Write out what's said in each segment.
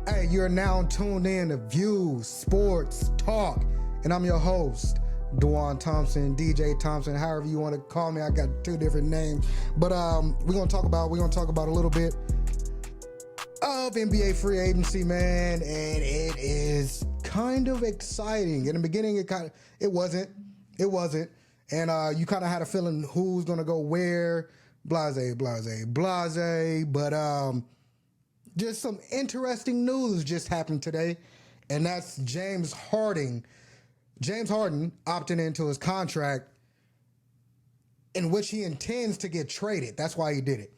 Hey, you're now tuned in to Views Sports Talk, and I'm your host, Dewan Thompson, DJ Thompson, however you want to call me. I got two different names, but we're gonna talk about a little bit of NBA free agency, man, and it is kind of exciting. In the beginning, it wasn't, and you kind of had a feeling who's gonna go where, blase, but just some interesting news just happened today, and that's James Harden opting into his contract in which he intends to get traded. That's why he did it.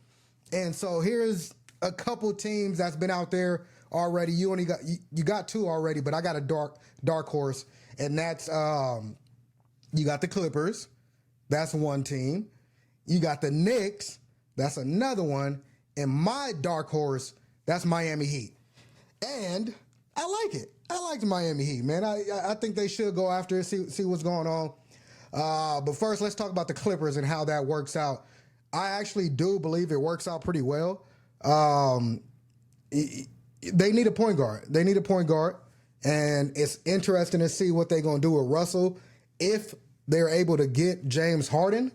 And so here's a couple teams that's been out there already. You got two already, but I got a dark horse, and that's you got the Clippers. That's one team. You got the Knicks. That's another one. And my dark horse, that's Miami Heat. And I like it. I like the Miami Heat, man. I think they should go after it, see what's going on. But first, let's talk about the Clippers and how that works out. I actually do believe it works out pretty well. They need a point guard. And it's interesting to see what they're going to do with Russell if they're able to get James Harden.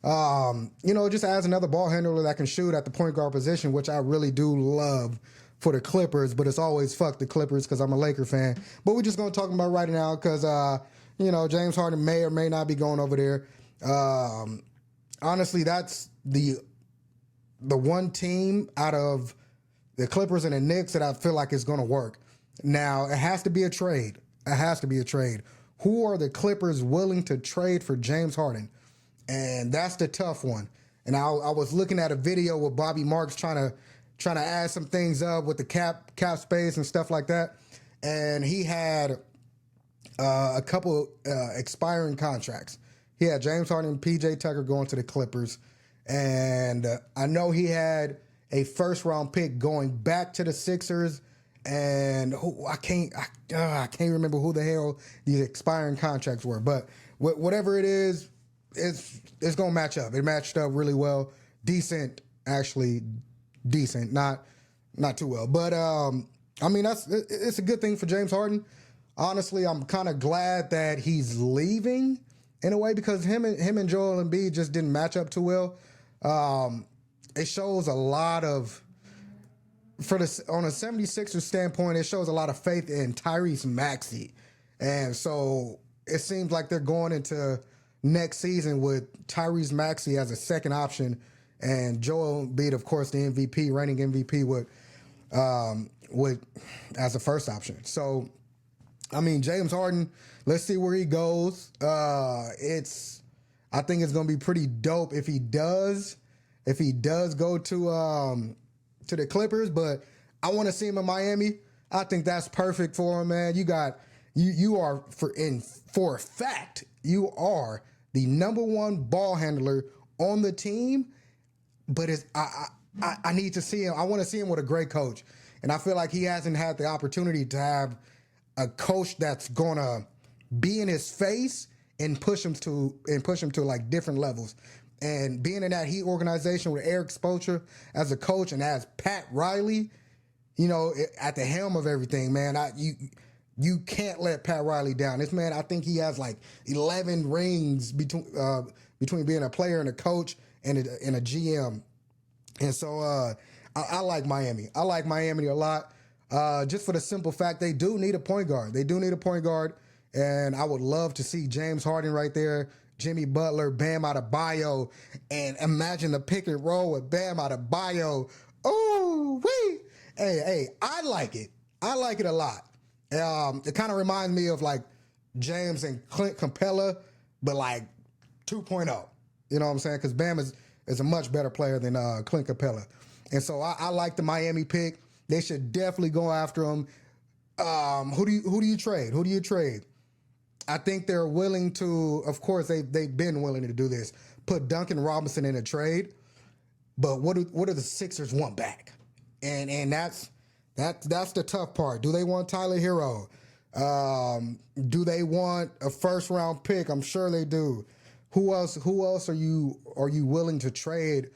Just as another ball handler that can shoot at the point guard position, which I really do love for the Clippers, but it's always fuck the Clippers because I'm a Laker fan. But we're just going to talk about right now because, James Harden may or may not be going over there. Honestly, that's the one team out of the Clippers and the Knicks that I feel like is going to work. Now, it has to be a trade. Who are the Clippers willing to trade for James Harden? And that's the tough one. And I was looking at a video with Bobby Marks trying to add some things up with the cap space and stuff like that. And he had a couple expiring contracts. He had James Harden and PJ Tucker going to the Clippers. And I know he had a first round pick going back to the Sixers. And I can't remember who the hell these expiring contracts were. But whatever it is, it's gonna match up. It matched up really well, decent, not too well. But it's a good thing for James Harden. Honestly, I'm kind of glad that he's leaving in a way because him and Joel Embiid just didn't match up too well. It shows a lot of on a 76ers standpoint, it shows a lot of faith in Tyrese Maxey, and so it seems like they're going into next season with Tyrese Maxey as a second option and Joel Embiid, of course, the reigning MVP with as a first option. So, James Harden, let's see where he goes. I think it's going to be pretty dope if he does go to the Clippers, but I want to see him in Miami. I think that's perfect for him, man. You are for a fact, you are the number one ball handler on the team, but I need to see him. I want to see him with a great coach. And I feel like he hasn't had the opportunity to have a coach that's gonna be in his face and push him to like different levels. And being in that Heat organization with Eric Spoelstra as a coach and as Pat Riley, at the helm of everything, man, you can't let Pat Riley down. This man, I think he has like 11 rings between being a player and a coach and a GM. And so I like Miami. I like Miami a lot, just for the simple fact they do need a point guard. And I would love to see James Harden right there, Jimmy Butler, Bam Adebayo, and imagine the pick and roll with Bam Adebayo. Oh, wait. Hey, I like it. I like it a lot. It kind of reminds me of like James and Clint Capella, but like 2.0. You know what I'm saying? Because Bam is a much better player than Clint Capella. And so I like the Miami pick. They should definitely go after him. Who do you trade? I think they're willing to, of course, they've been willing to do this, put Duncan Robinson in a trade. But what do the Sixers want back? And that's the tough part. Do they want Tyler Hero? Do they want a first round pick? I'm sure they do. Who else are you willing to trade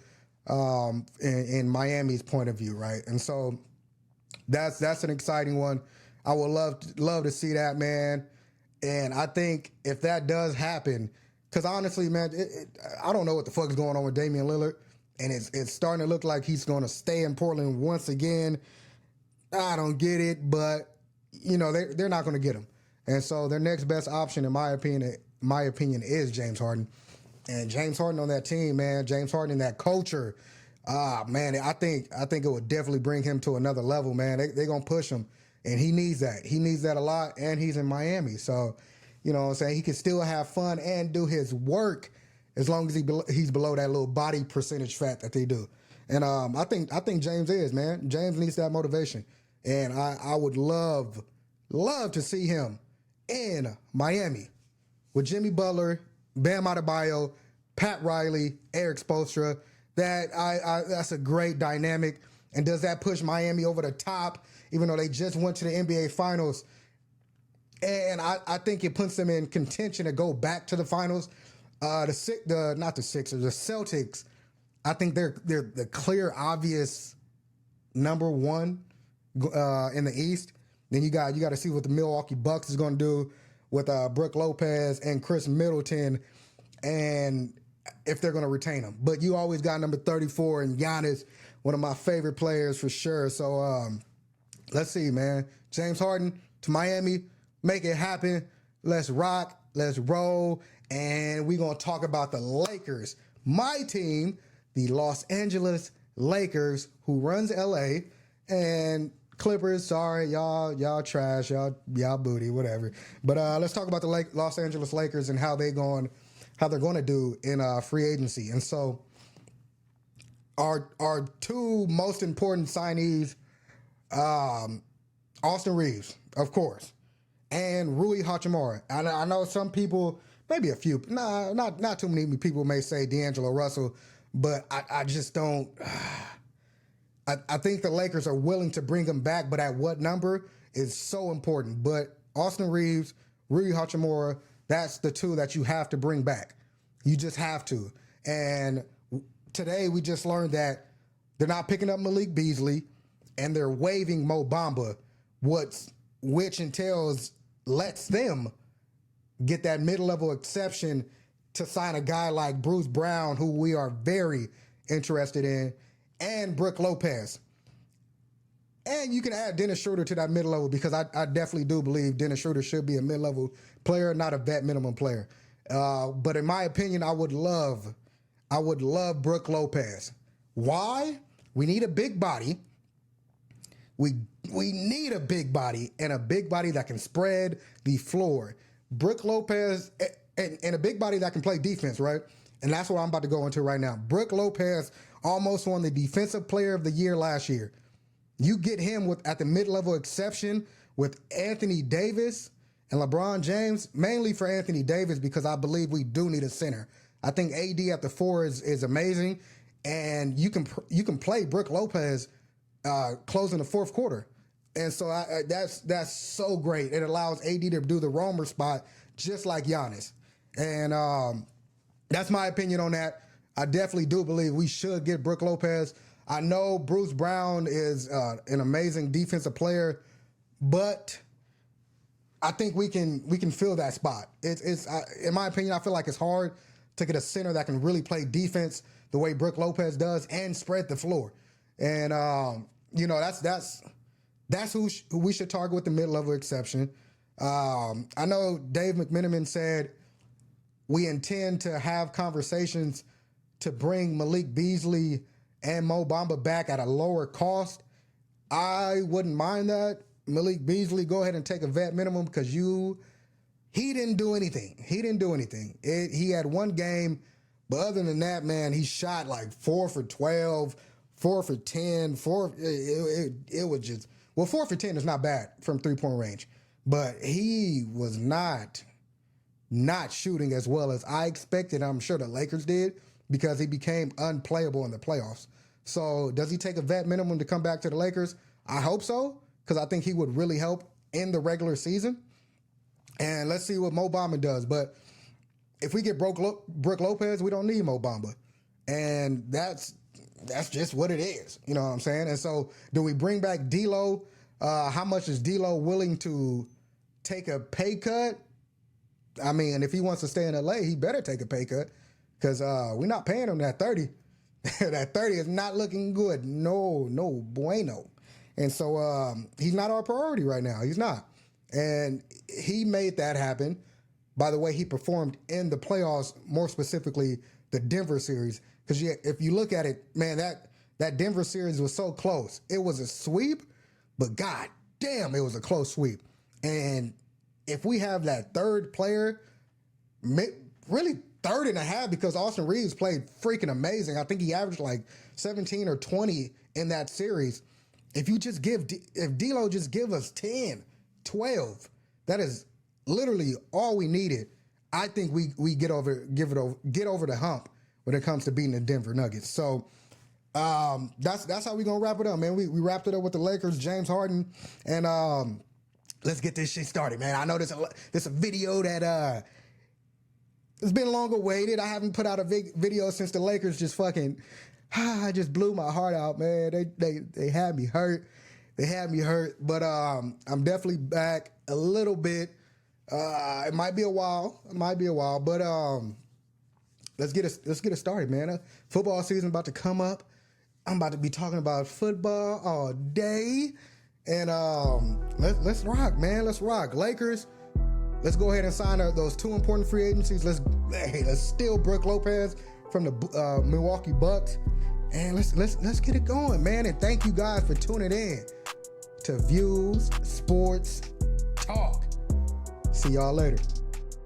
in Miami's point of view, right? And so That's an exciting one. I would love to see that, man. And I think if that does happen, because honestly, man, I don't know what the fuck is going on with Damian Lillard, and it's starting to look like he's going to stay in Portland once again. I don't get it, but they're not going to get him, and so their next best option, in my opinion, is James Harden. And James Harden on that team, man, James Harden in that culture, man, I think it would definitely bring him to another level, man. They're going to push him, and he needs that. He needs that a lot, and he's in Miami. So, you know what I'm saying? He can still have fun and do his work as long as he's below that little body percentage fat that they do. And I think James is, man. James needs that motivation. And I would love to see him in Miami with Jimmy Butler, Bam Adebayo, Pat Riley, Eric Spoelstra. That's a great dynamic. And does that push Miami over the top, even though they just went to the NBA Finals? And I think it puts them in contention to go back to the finals. Not the Sixers, the Celtics. I think they're the clear, obvious number one in the East. Then you got to see what the Milwaukee Bucks is going to do with Brook Lopez and Chris Middleton, and if they're going to retain him. But you always got number 34 and Giannis, one of my favorite players for sure. So let's see, man. James Harden to Miami, make it happen. Let's rock, let's roll, and we're going to talk about the Lakers. My team, the Los Angeles Lakers, who runs LA, and Clippers, sorry, y'all trash, y'all booty, whatever. But let's talk about the Los Angeles Lakers and how they're going to do in free agency. And so, our two most important signees, Austin Reeves, of course, and Rui Hachimura. I know some people, maybe a few, not too many people may say D'Angelo Russell, but I just don't. I think the Lakers are willing to bring him back, but at what number is so important. But Austin Reeves, Rui Hachimura, that's the two that you have to bring back. You just have to. And today we just learned that they're not picking up Malik Beasley, and they're waiving Mo Bamba, which lets them get that mid-level exception to sign a guy like Bruce Brown, who we are very interested in, and Brook Lopez. And you can add Dennis Schroeder to that mid-level, because I definitely do believe Dennis Schroeder should be a mid-level player, not a vet minimum player. But in my opinion, I would love Brook Lopez. Why? We need a big body. We need a big body, and a big body that can spread the floor. Brook Lopez, and a big body that can play defense, right? And that's what I'm about to go into right now. Brook Lopez almost won the Defensive Player of the Year last year. You get him at the mid-level exception with Anthony Davis and LeBron James, mainly for Anthony Davis, because I believe we do need a center. I think AD at the 4 is amazing, and you can play Brook Lopez closing the fourth quarter. And so that's so great. It allows AD to do the roamer spot just like Giannis. And that's my opinion on that. I definitely do believe we should get Brook Lopez. I know Bruce Brown is an amazing defensive player, but I think we can fill that spot. It's in my opinion, I feel like it's hard to get a center that can really play defense the way Brook Lopez does and spread the floor. And that's who we should target with the mid-level exception. I know Dave McMenamin said we intend to have conversations to bring Malik Beasley and Mo Bamba back at a lower cost. I wouldn't mind that. Malik Beasley, go ahead and take a vet minimum, because he didn't do anything. He had one game, but other than that, man, he shot like 4 for 12, 4 for 10, it was just, well, 4 for 10 is not bad from three-point range, but he was not shooting as well as I expected. I'm sure the Lakers did, because he became unplayable in the playoffs. So does he take a vet minimum to come back to the Lakers? I hope so, because I think he would really help in the regular season. And let's see what Mo Bamba does. But if we get Brook Lopez, we don't need Mo Bamba. And that's that's just what it is. You know what I'm saying? And so, do we bring back D'Lo? How much is D'Lo willing to take a pay cut? I mean, if he wants to stay in LA, he better take a pay cut because we're not paying him that 30. That 30 is not looking good. No bueno. And so he's not our priority right now. He's not. And he made that happen by the way he performed in the playoffs, more specifically the Denver series. Because if you look at it, man, that Denver series was so close. It was a sweep, but god damn, it was a close sweep. And if we have that third player, really third and a half, because Austin Reeves played freaking amazing. I think he averaged like 17 or 20 in that series. If you just if D'Lo just give us 10, 12, that is literally all we needed. I think we get over the hump when it comes to beating the Denver Nuggets. So that's how we gonna wrap it up, man. We wrapped it up with the Lakers, James Harden, and let's get this shit started, man. I know there's a video that it's been long awaited. I haven't put out a video since the Lakers just fucking just blew my heart out, man. They had me hurt. They had me hurt, but I'm definitely back a little bit. It might be a while. But let's get it started, man. Football season about to come up. I'm about to be talking about football all day, and let's rock, man. Let's rock, Lakers. Let's go ahead and sign those two important free agencies. Let's steal Brook Lopez from the Milwaukee Bucks, and let's get it going, man. And thank you guys for tuning in to Views Sports Talk. See y'all later.